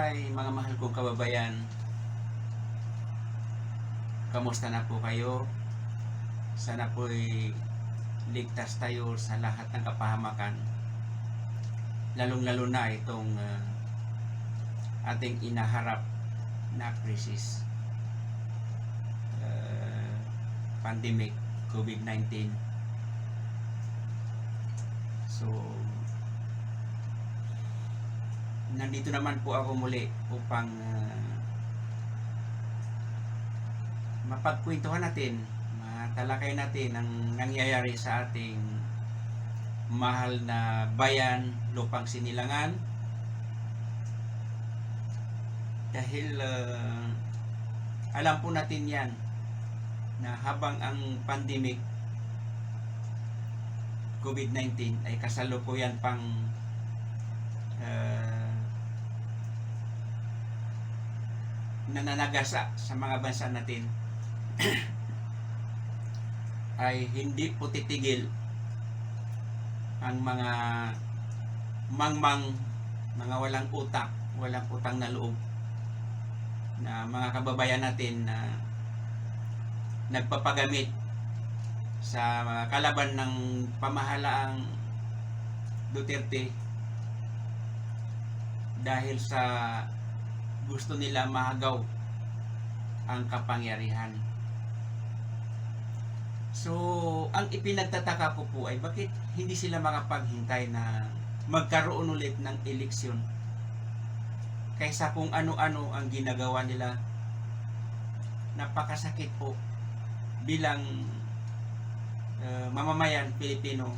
Hi, mga mahal kong kababayan. Kamusta na po kayo? Sana po'y ligtas tayo sa lahat ng kapahamakan. Lalong-lalo na itong ating inaharap na krisis. Pandemic, COVID-19. So, nandito naman po ako muli upang mapagkwentuhan natin, matalakay natin ang nangyayari sa ating mahal na bayan, Lupang Sinilangan. Dahil alam po natin yan na habang ang pandemic COVID-19 ay kasalukuyan pang nananagasa sa mga bansa natin, ay hindi po titigil ang mga mangmang, mga walang utang na loob na mga kababayan natin na nagpapagamit sa kalaban ng pamahalaang Duterte dahil sa gusto nila mahagaw ang kapangyarihan. So, ang ipinagtataka ko po ay bakit hindi sila makapaghintay na magkaroon ulit ng eleksyon kaysa kung ano-ano ang ginagawa nila. Napakasakit po bilang mamamayan Pilipino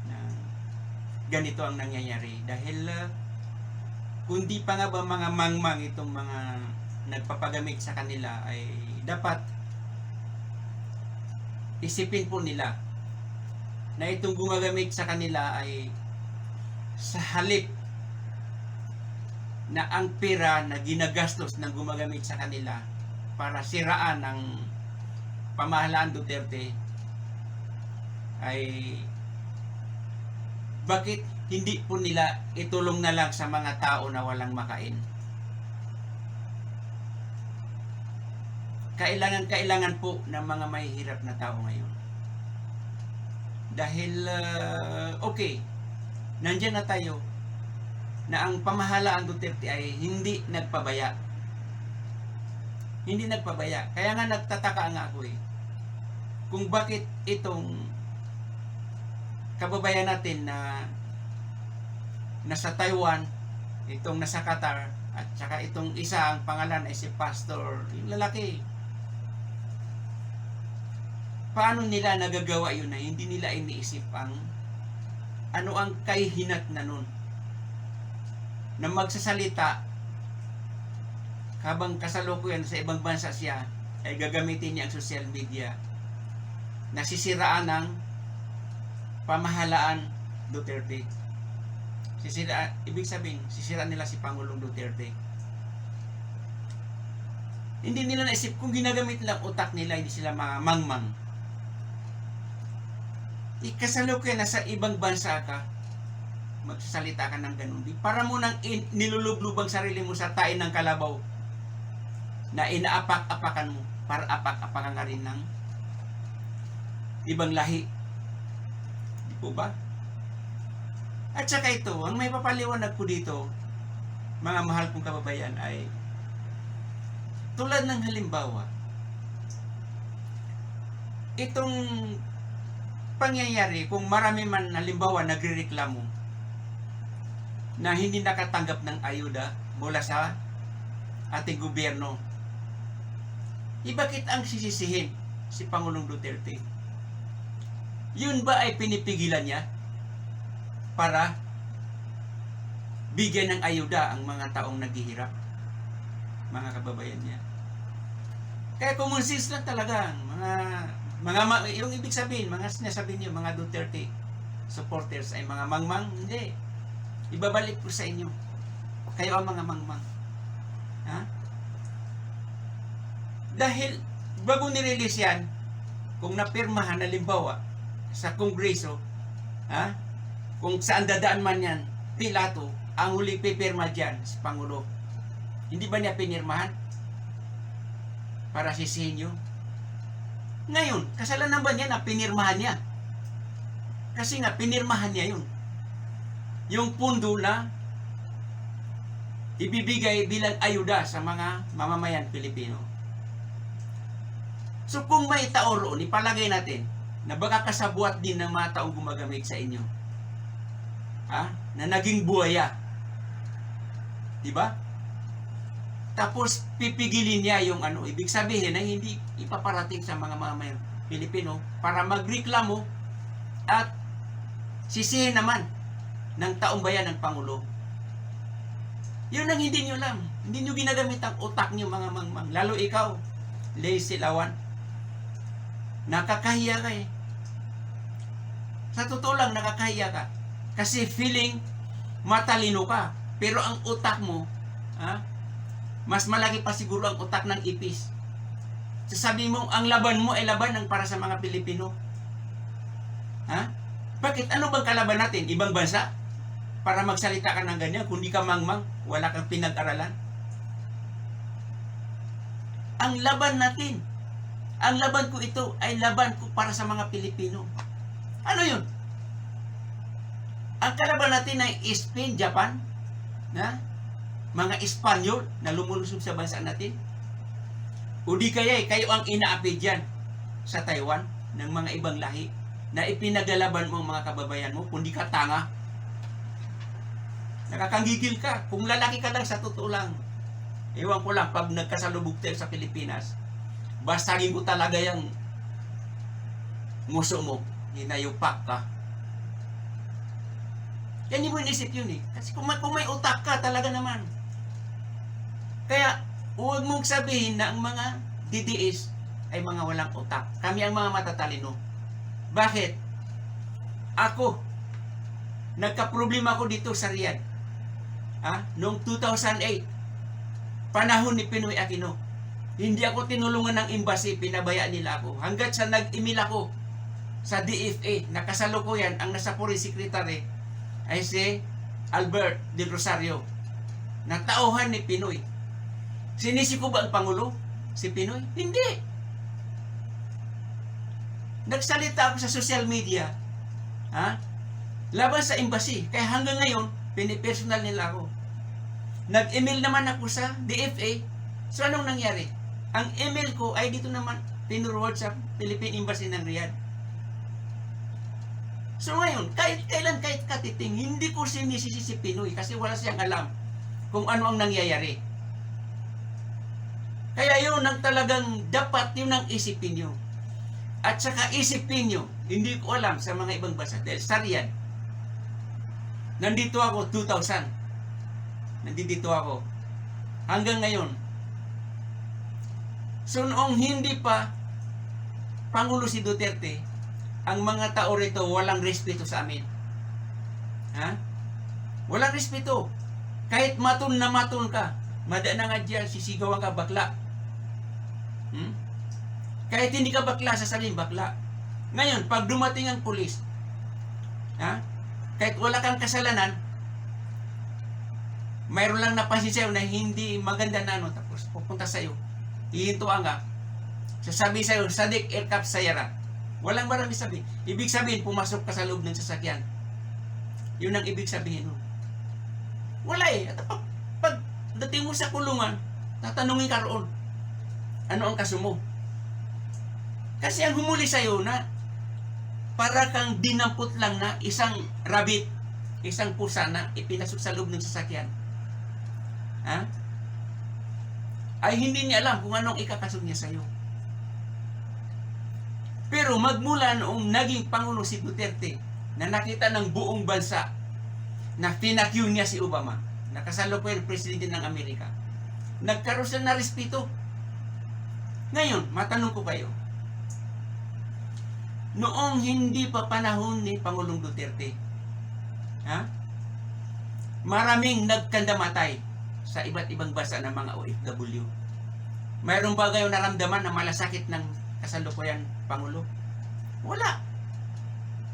na ganito ang nangyayari dahil kundi pa nga ba mga mangmang itong mga nagpapagamit sa kanila ay dapat isipin po nila na itong gumagamit sa kanila ay sa halip na ang pera na ginagastos ng gumagamit sa kanila para siraan ang pamahalaan Duterte ay bakit hindi po nila itulong na lang sa mga tao na walang makain. Kailangan po ng mga mahihirap na tao ngayon. Dahil okay, nandiyan na tayo na ang pamahalaan Duterte ay hindi nagpabaya. Hindi nagpabaya. Kaya nga nagtataka nga ako kung bakit itong kababayan natin na nasa Taiwan, itong nasa Qatar, at saka itong isa, ang pangalan ay si Pastor, yung lalaki. Paano nila nagagawa yun na hindi nila iniisip ang ano ang kahihinat na nun na magsasalita habang kasalukuyan sa ibang bansa siya ay gagamitin niya ang social media na sisiraan ng pamahalaan Duterte. Ibig sabihin, sisiraan nila si Pangulong Duterte. Hindi nila naisip kung ginagamit lang utak nila, hindi sila mga mangmang. Ikasalukuyan na sa ibang bansa ka, magsasalita ka ng ganun. Para mo nang nilulublubang sarili mo sa tain ng kalabaw na inaapak-apakan mo para apak-apakan ka rin ng ibang lahi. Di po ba? At saka ito, ang may papaliwanag ko dito, mga mahal kong kababayan, ay tulad ng halimbawa, itong pangyayari, kung marami man halimbawa nagrereklamo na hindi nakatanggap ng ayuda mula sa ating gobyerno, bakit ang sisisihin si Pangulong Duterte? Yun ba ay pinipigilan niya para bigyan ng ayuda ang mga taong naghihirap, mga kababayan niya? Kaya common sense lang talaga yung ibig sabihin, mga sinasabi niyo, mga Duterte supporters ay mga mangmang. Hindi, ibabalik ko sa inyo, kayo ang mga mangmang. Dahil bago nirelease yan, kung napirmahan halimbawa sa Kongreso, kung saan dadaan man yan, Pilato, ang huling pipirma dyan, si Pangulo. Hindi ba niya pinirmahan? Para sisihin nyo? Ngayon, kasalanan ba niya na pinirmahan niya? Kasi nga, pinirmahan niya yun. Yung pundo na ibibigay bilang ayuda sa mga mamamayan Pilipino. So kung may tao roon, ipalagay natin na baka kasabuat din ng mga taong gumagamit sa inyo. Na naging buhaya. Diba? Tapos pipigilin niya yung ibig sabihin na hindi ipaparating sa mga mamamayan Pilipino para magreklamo at sisihin naman ng taong bayan ng Pangulo. Yun ang hindi nyo alam. Hindi nyo ginagamit ang utak nyo, mga mangmang. Lalo ikaw, Lay Silawan. Nakakahiya ka eh. Sa totoo lang, nakakahiya ka. Kasi feeling matalino ka. Pero ang utak mo, mas malaki pa siguro ang utak ng ipis. Sasabi mo, ang laban mo ay laban ng para sa mga Pilipino. Bakit? Ano bang kalaban natin? Ibang bansa? Para magsalita ka ng ganyan, kung di ka mangmang, wala kang pinag-aralan. Ang laban natin, ang laban ko ito ay laban ko para sa mga Pilipino. Ano yun? Ang kalaban natin ay Spain, Japan, mga Espanyol na lumulusog sa bansa natin. O di kaya kayo ang inaapi dyan sa Taiwan ng mga ibang lahi na ipinaglalaban mo ang mga kababayan mo, kundi ka tanga. Nakakangigil ka. Kung lalaki ka lang, sa totoo lang. Ewan ko lang, pag nagkasalubog tayo sa Pilipinas, basagin ko talaga yung nguso mo. Hinayupak ka. Yan hindi mo inisip yun eh. Kasi kung may utak ka, talaga naman. Kaya, huwag mong sabihin na ang mga DDS ay mga walang utak. Kami ang mga matatalino. Bakit? Ako, nagka-problema ko dito sa Riyadh. Noong 2008, panahon ni Pinoy Aquino. Hindi ako tinulungan ng embassy, pinabayaan nila ako. Hanggat sa nag-email ako sa DFA, nakasalukuyan, ang nasa Foreign Secretary ay si Albert Del Rosario, na tauhan ni Pinoy. Sinisi ko ba ang Pangulo? Si Pinoy? Hindi. Nagsalita ako sa social media, laban sa embassy. Kaya hanggang ngayon, pinipersonal nila ako. Nag-email naman ako sa DFA. So anong nangyari? Ang email ko ay dito naman pinurward sa Philippine Embassy ng Riyadh. So ngayon, kahit kailan, kahit katiting, hindi ko sinisisi si Pinoy kasi wala siyang alam kung ano ang nangyayari. Kaya yun ang talagang dapat yun ang isipin nyo. At saka isipin nyo, hindi ko alam sa mga ibang bansa. Dahil sa Riyadh, nandito ako 2000. Nandito ako. Hanggang ngayon. So noong hindi pa Pangulo si Duterte, ang mga tao rito walang respeto sa amin. Walang respeto. Kahit maton na maton ka, madana nga dyan, sisigawan ka bakla. Kahit hindi ka bakla, sasabihin bakla. Ngayon, pag dumating ang pulis, kahit wala kang kasalanan, mayroon lang napansin sa'yo na hindi maganda na tapos pupunta sa'yo. Hihintuan ka. Sasabi sa'yo, Sadik Aircraft Sayara. Walang marami sabi. Ibig sabihin, pumasok ka sa loob ng sasakyan. Yun ang ibig sabihin nun. Wala eh. At pag dating mo sa kulungan, tatanungin ka roon, ano ang kaso mo? Kasi ang humuli sa'yo na para kang dinampot lang na isang rabbit, isang pusa na ipinasok sa loob ng sasakyan. Ay hindi niya alam kung anong ikakasog niya sa'yo. Pero magmula noong naging Pangulo si Duterte, na nakita ng buong bansa na pinakyu niya si Obama, nakasalukuyan presidente ng Amerika, nagkaroon siya na respeto. Ngayon, matanong ko kayo, noong hindi pa panahon ni Pangulong Duterte, maraming nagkandamatay sa iba't ibang bansa ng mga OFW. Mayroon ba kayo naramdaman na malasakit ng kasalukuyan Pangulo? Wala.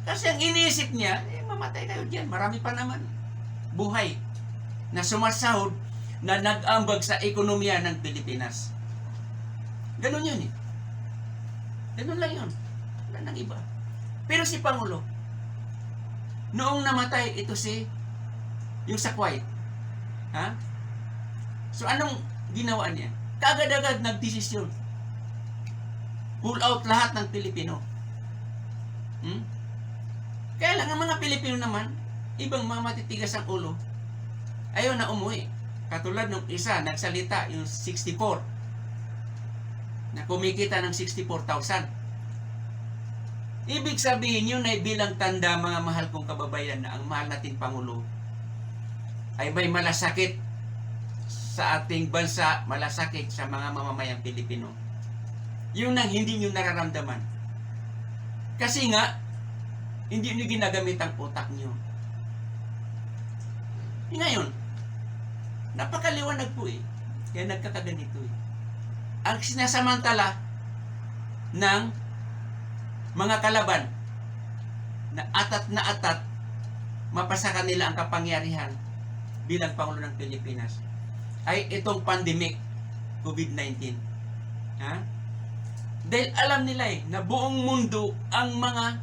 Kasi ang iniisip niya, mamatay kayo dyan. Marami pa naman buhay na sumasahod na nag-ambag sa ekonomiya ng Pilipinas. Ganun yun eh. Ganun lang yun. Wala nang iba. Pero si Pangulo, noong namatay ito yung sa Kuwait, ha? So anong ginawa niya? Kagad-agad nagdesisyon. Pull out lahat ng Pilipino. Kaya lang ang mga Pilipino naman, ibang mga matitigas ang ulo, ayaw na umuwi. Katulad nung isa, nagsalita yung 64, na kumikita ng 64,000. Ibig sabihin yun ay bilang tanda, mga mahal kong kababayan, na ang mahal nating Pangulo ay may malasakit sa ating bansa, malasakit sa mga mamamayang Pilipino. Yun ang hindi nyo nararamdaman. Kasi nga, hindi nyo ginagamit ang utak nyo. Ngayon, napakaliwanag po eh. Kaya nagkakaganito eh. Ang sinasamantala ng mga kalaban na atat mapasa kanila ang kapangyarihan bilang Pangulo ng Pilipinas ay itong pandemic, COVID-19. Ha? Dahil alam nila eh, na buong mundo ang mga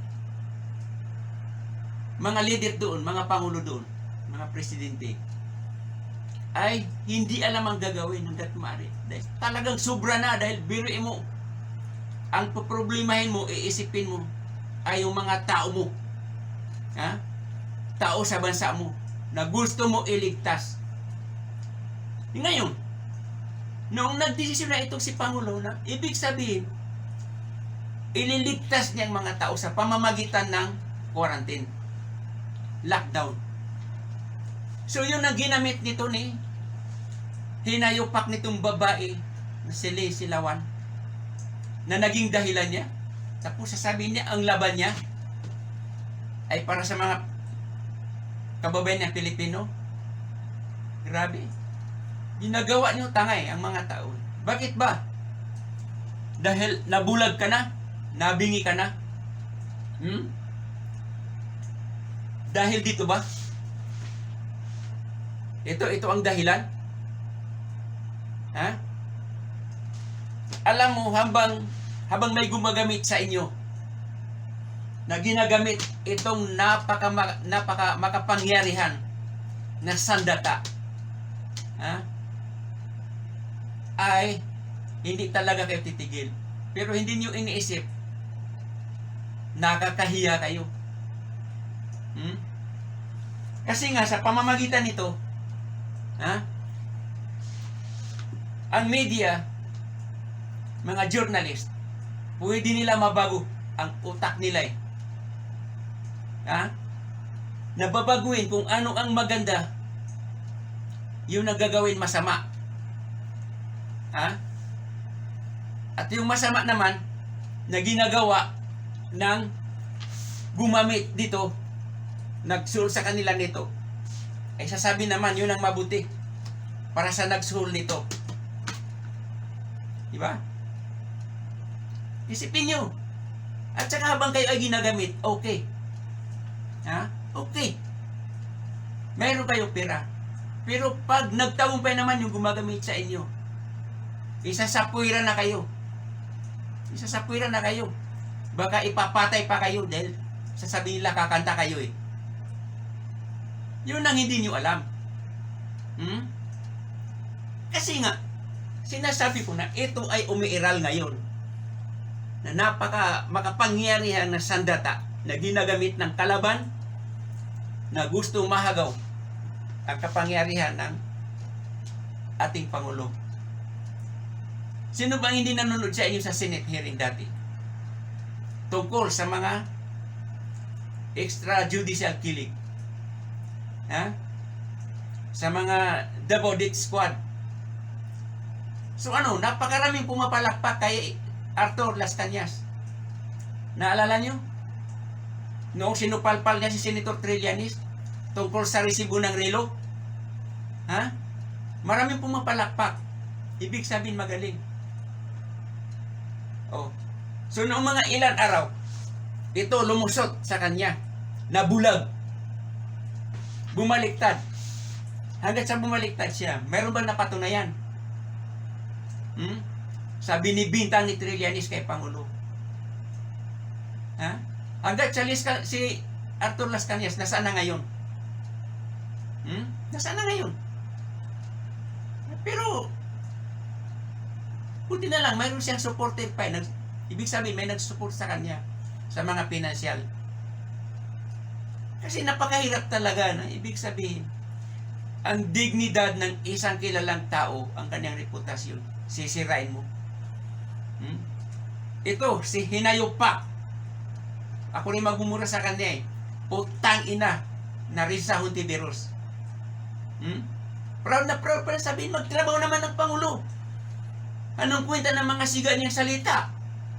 leader doon, mga Pangulo doon, mga presidente, ay hindi alam ang gagawin hanggat maaari. Dahil talagang sobra na, dahil biruin mo, ang poproblemahin mo, iisipin mo, ay yung mga tao mo. Ha? Tao sa bansa mo, na gusto mo iligtas. Ngayon, noong nagdesisyon na itong si Pangulo, na ibig sabihin, ililigtas niyang mga tao sa pamamagitan ng quarantine, lockdown. So yun ang ginamit nito ni hinayupak nitong babae na si Lacey Lawan, na naging dahilan niya. Tapos sasabihin niya ang laban niya ay para sa mga kababayan ng Pilipino. Grabe. Ginagawa niyo tangay ang mga tao. Bakit ba? Dahil nabulag ka na? Nabingi ka na? Dahil dito ba? Ito ang dahilan? Ha? Alam mo, habang may gumagamit sa inyo na ginagamit itong napaka makapangyarihan na sandata, ha? Ay hindi talaga kayo titigil. Pero hindi niyo iniisip, nakakahiya kayo. Kasi nga sa pamamagitan nito, ha? Ang media, mga journalist, pwede nila mabago ang utak nila eh. Ha? Nababaguhin kung ano ang maganda, yun ang gagawin masama. Ha? At yung masama naman, na ginagawa ng gumamit dito, nagsul sa kanila nito, ay sasabi naman yun ang mabuti para sa nagsul nito. Diba? Isipin nyo. At saka habang kayo ay ginagamit, okay. Ha? Okay. Mayroon kayo pera. Pero pag nagtagumpay naman yung gumagamit sa inyo, isasapuiran na kayo. Isasapuiran na kayo. Baka ipapatay pa kayo dahil sasabihin nila kakanta kayo eh. Yun ang hindi nyo alam. Kasi nga, sinasabi ko na ito ay umiiral ngayon na napaka makapangyarihan na sandata na ginagamit ng kalaban na gusto mahagaw ang kapangyarihan ng ating Pangulo. Sino bang hindi nanonood sa inyo sa Senate hearing dati? Tungkol sa mga extrajudicial killing. Ha? Sa mga Davao Death Squad. So napakaraming pumapalakpak kay Arthur Las Cañas. Naalala nyo? Noong sinupalpal niya si Senator Trillanes tungkol sa resibo ng relo. Ha? Maraming pumapalakpak. Ibig sabihin magaling. So noong mga ilan araw, ito lumusot sa kanya. Nabulag. Bumaliktad. Hanggat sa bumaliktad siya, meron ba napatunayan? Sa binibintang ni Trillanes kay Pangulo. Ha? Hanggat si Arthur Las Cañas, nasaan na ngayon? Nasaan na ngayon? Pero, buti na lang, mayroon siyang supportive pa. Ibig sabihin, may nag-support sa kanya sa mga pinansyal. Kasi napakahirap talaga na ibig sabihin, ang dignidad ng isang kilalang tao, ang kanyang reputasyon, sisirain mo. Ito, si Hinayupak. Ako rin magmumura sa kanya eh. Putang ina na Risa Hontiveros. Proud na sabihin, magtrabaho naman ng Pangulo. Anong kwenta ng mga siga niyang salita?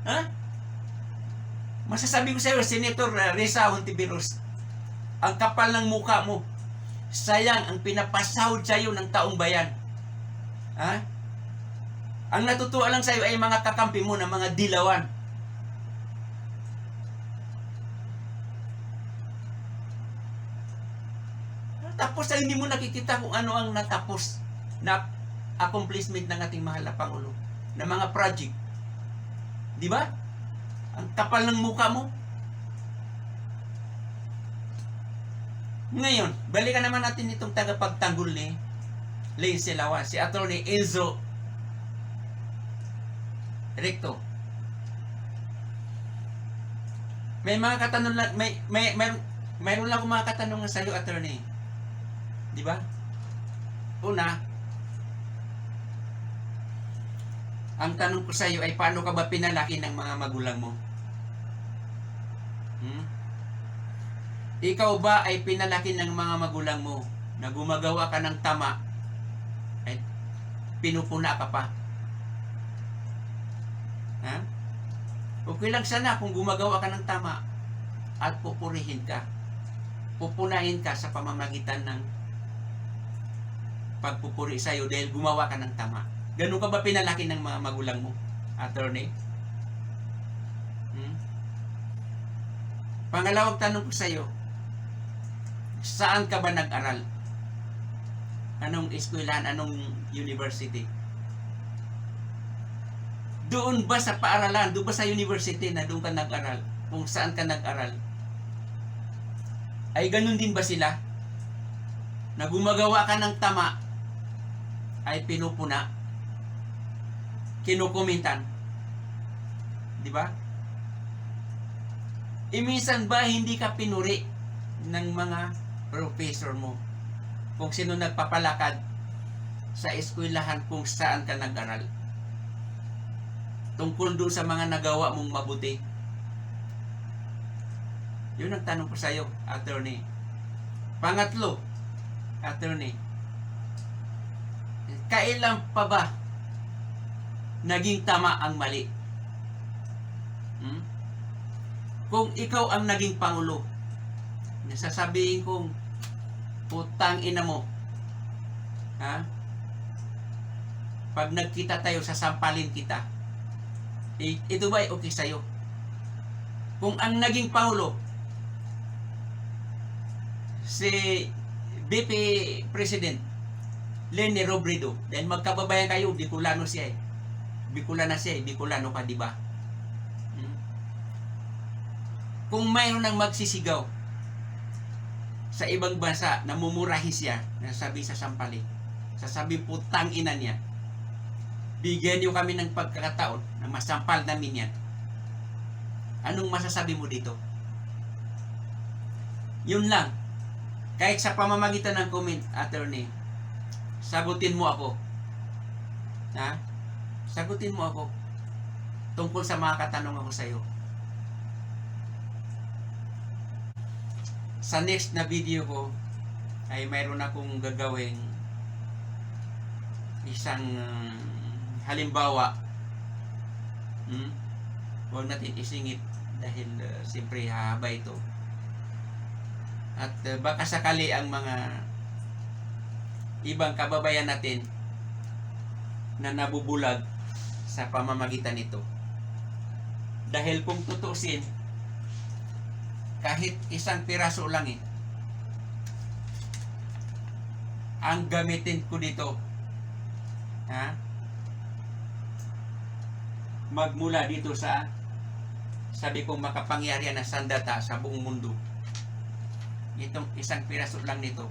Ha? Masasabi ko sa iyo, Senator Risa Hontiveros, ang kapal ng mukha mo. Sayang ang pinapasahod sa iyo ng taong bayan. Ha? Ang natutuwa lang sa iyo ay mga kakampi mo ng mga dilawan. Tapos ay hindi mo nakikita kung ano ang natapos na accomplishment ng ating mahal na Pangulo na mga project. Di ba? Ang kapal ng mukha mo. Ngayon, balikan naman natin itong tagapagtanggol ni Lane Silawan, si Atty. Enzo Recto. May mga katanong lang, mayroon lang akong mga katanungan sa iyo, Atty. Di ba? Una, ang tanong ko sa iyo ay paano ka ba pinalaki ng mga magulang mo? Ikaw ba ay pinalaki ng mga magulang mo na gumagawa ka ng tama ay pinupuna ka pa? Ha? Okay lang sana kung gumagawa ka ng tama at pupurihin ka. Pupunahin ka sa pamamagitan ng pagpupuri sa iyo dahil gumawa ka ng tama. Ganun ka ba pinalaki ng mga magulang mo, Attorney? Pangalawang tanong ko sa iyo, saan ka ba nag-aral? Anong eskwelahan? Anong university? Doon ba sa paaralan? Doon ba sa university na doon ka nag-aral? Kung saan ka nag-aral? Ay ganun din ba sila? Na gumagawa ka ng tama ay pinupuna, kinukumintan. Di ba? Minsan ba hindi ka pinuri ng mga professor mo kung sino nagpapalakad sa eskwelahan kung saan ka nag-aral? Tungkol doon sa mga nagawa mong mabuti. Yun ang tanong ko sa iyo, Attorney. Pangatlo, Attorney, kailan pa ba naging tama ang mali? Kung ikaw ang naging Pangulo, nasasabihin kong putang ina mo, ha? Pag nagkita tayo, sasampalin kita. Ito ba ay okay sa'yo? Kung ang naging Pangulo, si VP President Leni Robredo, dahil magkababayan kayo, Bicolano siya eh. Bicolana siya eh, Bicolano ka, di ba? Kung mayroon nang magsisigaw sa ibang bansa, namumurahi siya, nasabi sa sampalin, sasabi putang ina niya, bigyan niyo kami ng pagkakataon na masampal namin yan. Anong masasabi mo dito? Yun lang. Kahit sa pamamagitan ng comment, Attorney, sagutin mo ako. Ha? Sagutin mo ako tungkol sa mga katanungan ko sa iyo. Sa next na video ko ay mayroon akong gagawing isang halimbawa. Huwag natin isingit dahil siyempre hahaba ito. At baka sakali ang mga ibang kababayan natin na nabubulag sa pamamagitan nito. Dahil kung tutusin, kahit isang piraso lang ang gamitin ko dito. Ha? Magmula dito sa sabi kong makapangyarihan na sandata sa buong mundo. Itong isang piraso lang nito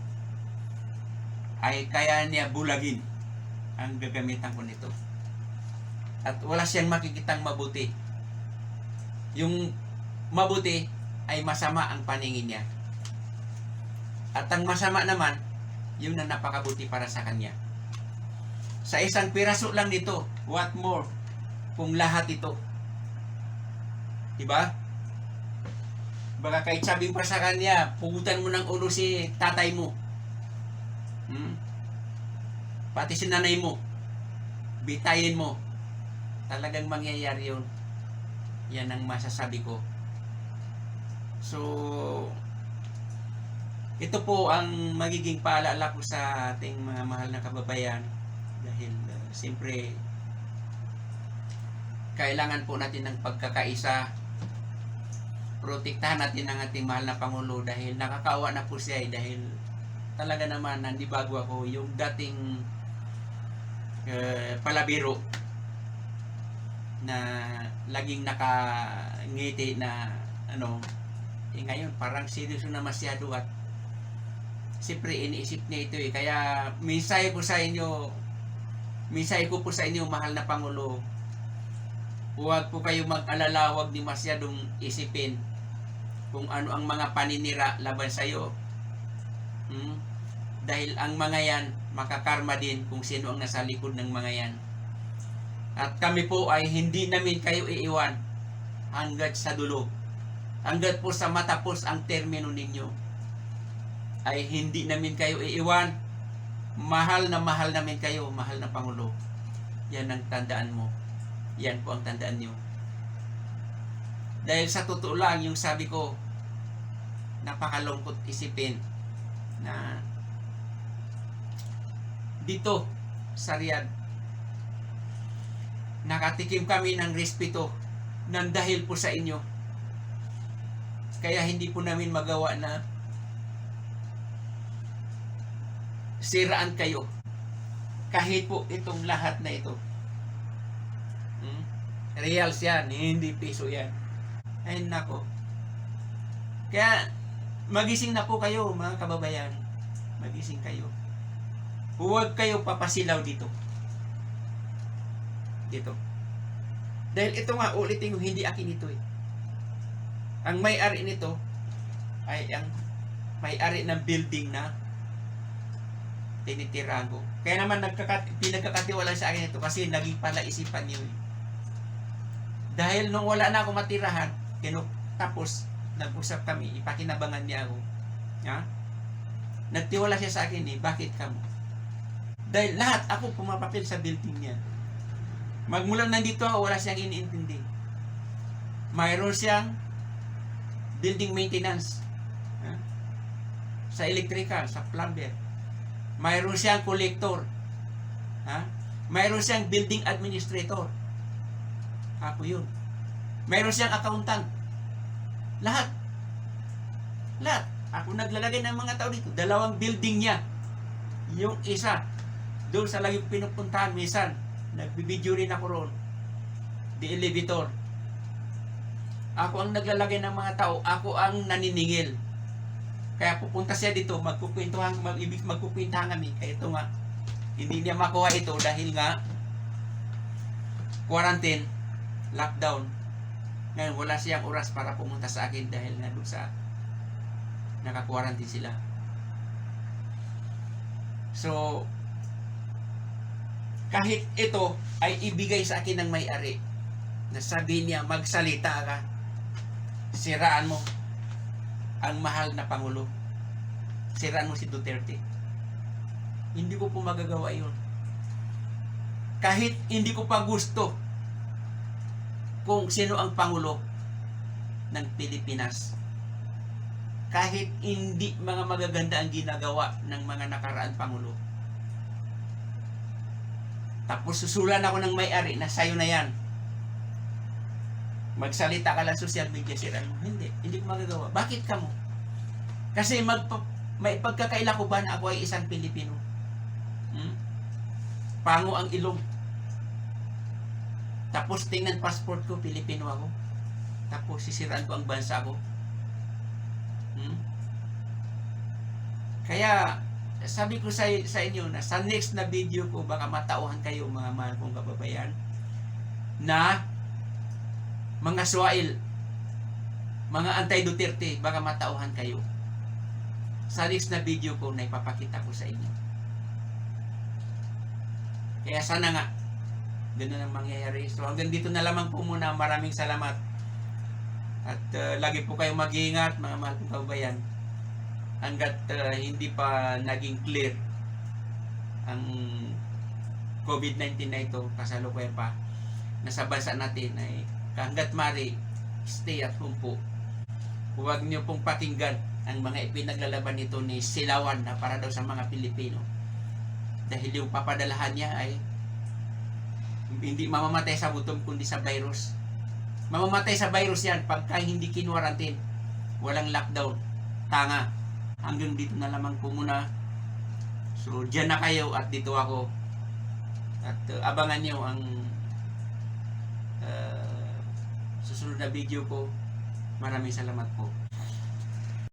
ay kaya niya bulagin ang gagamitan ko nito. At wala siyang makikitang mabuti. Yung mabuti ay masama ang paningin niya. At ang masama naman, yun na napakabuti para sa kanya. Sa isang piraso lang nito, what more kung lahat ito? Diba? Baka kahit sabihin pa sa kanya, pugutan mo ng ulo si tatay mo. Pati si nanay mo. Bitayin mo. Talagang mangyayari yun. Yan ang masasabi ko. So, ito po ang magiging paalala ko sa ating mga mahal na kababayan. Dahil, siyempre, kailangan po natin ng pagkakaisa. Protektahan natin ang ating mahal na Pangulo dahil nakakaawa na po siya dahil talaga naman nandibago ako yung dating palabiro na laging nakangiti na ngayon parang seryoso na masyado at siyempre iniisip niya ito kaya mensahe ko po sa inyo mahal na Pangulo, huwag po kayo mag-alala, huwag di masyadong isipin kung ano ang mga paninira laban sa iyo. Dahil ang mga yan, makakarma din kung sino ang nasa likod ng mga yan. At kami po ay hindi namin kayo iiwan hanggat sa dulo. Hanggat po sa matapos ang termino ninyo, ay hindi namin kayo iiwan. Mahal namin kayo, mahal na Pangulo. Yan ang tandaan mo. Yan po ang tandaan nyo. Dahil sa totoo lang, yung sabi ko, napakalungkot isipin na dito sa Riyadh, nakatikim kami ng respeto ng dahil po sa inyo. Kaya hindi po namin magawa na siraan kayo. Kahit po itong lahat na ito. Reals yan, hindi piso yan. Ay nako. Kaya magising na po kayo mga kababayan. Magising kayo. Huwag kayo papasilaw dito. Dito. Dahil ito nga ulitin yung hindi akin ito Ang may-ari nito ay ang may-ari ng building na tinitirahan ko. Kaya naman pinagkakatiwala sa akin ito kasi naging palaisipan niyo Dahil nung wala na ako matirahan, tapos nag-usap kami, ipakinabangan niya ako. Nagtiwala siya sa akin bakit ka mo? Dahil lahat ako pumapapil sa building niya. Magmula nandito ako, wala siyang iniintindi. Mayroon siyang building maintenance. Sa electrical, sa plumber. Mayroon siyang collector. Mayroon siyang building administrator. Ako yun. Mayroon siyang accountant. Lahat. Ako naglalagay ng mga tao dito. 2 building niya. Yung isa, doon sa lagi pinupuntahan, minsan, nagbibideo rin ako roon. The elevator. Ako ang naglalagay ng mga tao. Ako ang naniningil. Kaya pupunta siya dito, magkukwentahan kami. Kaya ito nga, hindi niya makuha ito dahil nga, quarantine, lockdown. Ngayon, wala siyang oras para pumunta sa akin dahil nga doon sa naka-quarantine sila. So, kahit ito ay ibigay sa akin ng may-ari na sabi niya, magsalita ka, siraan mo ang mahal na Pangulo. Siraan mo si Duterte. Hindi ko po magagawa yun. Kahit hindi ko pa gusto kung sino ang Pangulo ng Pilipinas. Kahit hindi mga magaganda ang ginagawa ng mga nakaraan Pangulo. Tapos susulan ako ng may-ari na sayo na yan. Magsalita ka lang social media, siraan mo. Hindi ko magagawa. Bakit ka mo? Kasi may pagkakaila ko ba na ako ay isang Pilipino? Pango ang ilong. Tapos tingnan passport ko, Pilipino ako. Tapos sisiraan ko ang bansa ko. Kaya sabi ko sa inyo na sa next na video ko, baka matauhan kayo mga mahal kong kababayan, na mga Suwail, mga anti-Duterte, baka matauhan kayo. Sa next na video ko na ipapakita ko sa inyo. Kaya sana nga, ganun ang mangyayari. So hanggang dito na lamang po muna. Maraming salamat. At lagi po kayong mag-iingat, mga mahal kong kababayan. Hanggat hindi pa naging clear ang COVID-19 na ito, kasalukuyan pa, nasa bansa natin, ay hanggat mari, stay at home po. Huwag niyo pong pakinggan ang mga ipinaglalaban nito ni Silawan na para daw sa mga Pilipino. Dahil yung papadalahan niya ay hindi mamamatay sa gutom kundi sa virus. Mamamatay sa virus yan pagka hindi kinuwarantin. Walang lockdown. Tanga. Hanggang dito na lamang po muna. So dyan na kayo at dito ako. At abangan nyo ang susunod na video ko. Maraming salamat po.